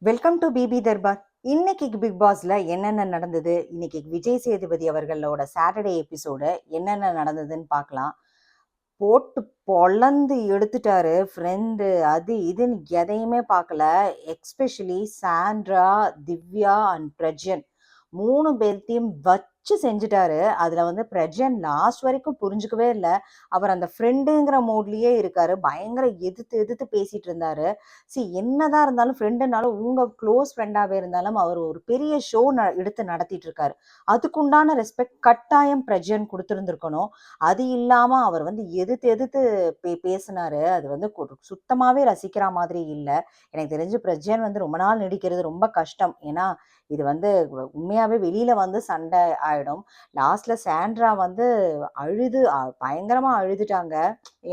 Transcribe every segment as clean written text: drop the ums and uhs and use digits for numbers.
Welcome to BP Darbar. இன்னைக்கு big பாஸ்ல என்னென்ன நடந்தது, இன்னைக்கு விஜய் சேதுபதி அவர்களோட சாட்டர்டே எபிசோடு என்னென்ன நடந்ததுன்னு பார்க்கலாம். போட்டு பொளந்து எடுத்துட்டாரு ஃப்ரெண்டு, அது இதுன்னு எதையுமே பார்க்கல. Especially Sandra, Divya and Prajan 3 பேர்த்தையும் வச்சு செஞ்சுட்டாரு. அதுல பிரஜன் லாஸ்ட் வரைக்கும் புரிஞ்சுக்கவே இல்லை. அவர் அந்த ஃப்ரெண்டுங்கிற மோட்லயே இருக்காரு. பயங்கர எதிர்த்து எதிர்த்து பேசிட்டு இருந்தாரு. என்னதான் இருந்தாலும் ஃப்ரெண்டுனாலும் உங்க க்ளோஸ் ஃப்ரெண்டாவே இருந்தாலும் அவர் ஒரு பெரிய ஷோ எடுத்து நடத்திட்டு இருக்காரு. அதுக்குண்டான ரெஸ்பெக்ட் கட்டாயம் பிரஜன் கொடுத்துருந்துருக்கணும். அது இல்லாம அவர் எதிர்த்து எதிர்த்து பேசினாரு. அது சுத்தமாவே ரசிக்கிற மாதிரி இல்லை. எனக்கு தெரிஞ்சு பிரஜன் ரொம்ப நாள் நடிக்கிறது ரொம்ப கஷ்டம். ஏன்னா இது உண்மையாவே வெளியில சண்டை ஆயிடும். லாஸ்ட்ல சாண்ட்ரா அழுது பயங்கரமா அழுதுட்டாங்க.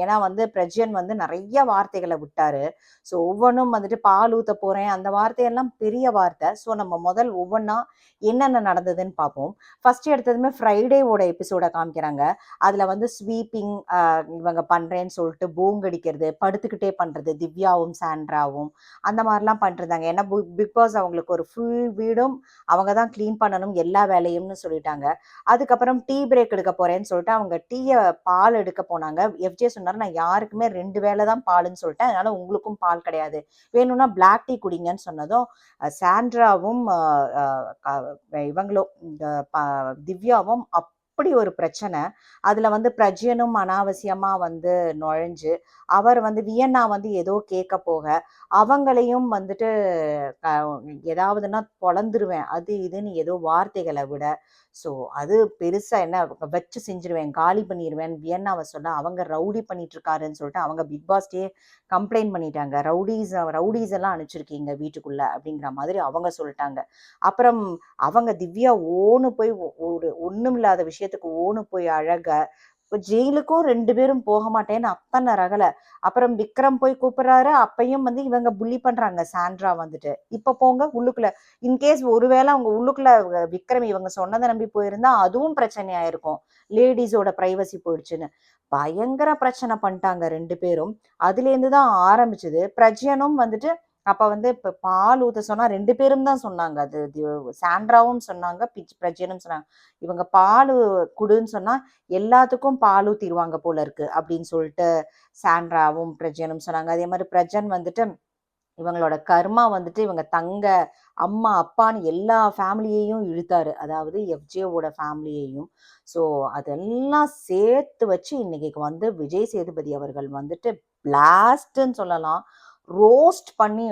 ஏன்னா பிரஜன் நிறைய வார்த்தைகளை விட்டாரு. ஸோ ஒவ்வொன்றும் பால் ஊத்த போறேன் அந்த வார்த்தையெல்லாம் பெரிய வார்த்தை. ஸோ நம்ம முதல் ஒவ்வொன்றா என்னென்ன நடந்ததுன்னு பார்ப்போம். ஃபர்ஸ்ட் எடுத்ததுமே ஃப்ரைடேவோட எபிசோட காமிக்கிறாங்க. அதுல ஸ்வீப்பிங் இவங்க பண்றேன்னு சொல்லிட்டு பூங்கடிக்கிறது, படுத்துக்கிட்டே பண்றது, திவ்யாவும் சாண்ட்ராவும் அந்த மாதிரிலாம் பண்ணிருந்தாங்க. ஏன்னா பிக் பாஸ் அவங்களுக்கு ஒரு ஃபுல் வீடும் அவங்க தான் கிளீன் பண்ணணும் எல்லா வேலையும்னு சொல்லிட்டாங்க. அதுக்கப்புறம் டீ பிரேக் எடுக்க போறேன்னு சொல்லிட்டு அவங்க டீயை பால் எடுக்க போனாங்க. எஃப்ஜே சொன்னாரு, நான் யாருக்குமே 2 வேளை தான் பாலுன்னு சொல்லிட்டேன், அதனால உங்களுக்கும் பால் கிடையாது, வேணும்னா பிளாக் டீ குடிங்கன்னு சொன்னதும் சாண்ட்ராவும் இவங்களும் திவ்யாவும் அப்படி ஒரு பிரச்சனை. அதுல பிரஜனும் அனாவசியமா நுழைஞ்சு அவர் வியன்னா ஏதோ கேட்க போக அவங்களையும் ஏதாவதுன்னா பொழந்துருவேன் அது இதுன்னு ஏதோ வார்த்தைகளை விட. ஸோ அது பெருசா என்ன வச்சு செஞ்சிருவேன், காலி பண்ணிடுவேன் வியன்னாவை சொல்ல. அவங்க ரவுடி பண்ணிட்டு இருக்காருன்னு சொல்லிட்டு அவங்க பிக் பாஸ்டே கம்ப்ளைண்ட் பண்ணிட்டாங்க. ரவுடிஸ் எல்லாம் அனுப்பிச்சிருக்கீங்க வீட்டுக்குள்ள அப்படிங்கிற மாதிரி அவங்க சொல்லிட்டாங்க. அப்புறம் அவங்க திவ்யா ஓன்னு போய் ஒரு ஒண்ணுமில்லாத விஷயத்துக்கு ஓன்னு போய் அழக. இப்போ ஜெயிலுக்கும் 2 பேரும் போக மாட்டேன்னு அத்தனை ரகல. அப்புறம் விக்ரம் போய் கூப்பிடுறாரு. அப்பையும் இவங்க புள்ளி பண்றாங்க. சாண்ட்ரா இப்ப போங்க உள்ளுக்குள்ள. இன்கேஸ் ஒருவேளை அவங்க உள்ளுக்குள்ள விக்ரம் இவங்க சொன்னதை நம்பி போயிருந்தா அதுவும் பிரச்சனையாயிருக்கும். லேடிஸோட பிரைவசி போயிடுச்சுன்னு பயங்கர பிரச்சனை பண்ணிட்டாங்க 2 பேரும். அதுல இருந்துதான் ஆரம்பிச்சது. பிரஜனும் அப்ப இப்ப பால் ஊத்த சொன்னா 2 பேரும் தான் சொன்னாங்க. அது சாண்ட்ராவும் சொன்னாங்க, பிரஜனும் சொன்னாங்க. இவங்க பால் குடுன்னு சொன்னா எல்லாத்துக்கும் பால் ஊத்திடுவாங்க போல இருக்கு அப்படின்னு சொல்லிட்டு சாண்ட்ராவும் பிரஜனும் சொன்னாங்க. அதே மாதிரி பிரஜன் இவங்களோட கர்மா இவங்க தங்க அம்மா அப்பான்னு எல்லா ஃபேமிலியையும் இழுத்தாரு. அதாவது எஃப்ஜேவோட ஃபேமிலியையும். ஸோ அதெல்லாம் சேர்த்து வச்சு இன்னைக்கு விஜய் சேதுபதி அவர்கள் பிளாஸ்ட்ன்னு சொல்லலாம், ரோஸ்ட் பண்ணி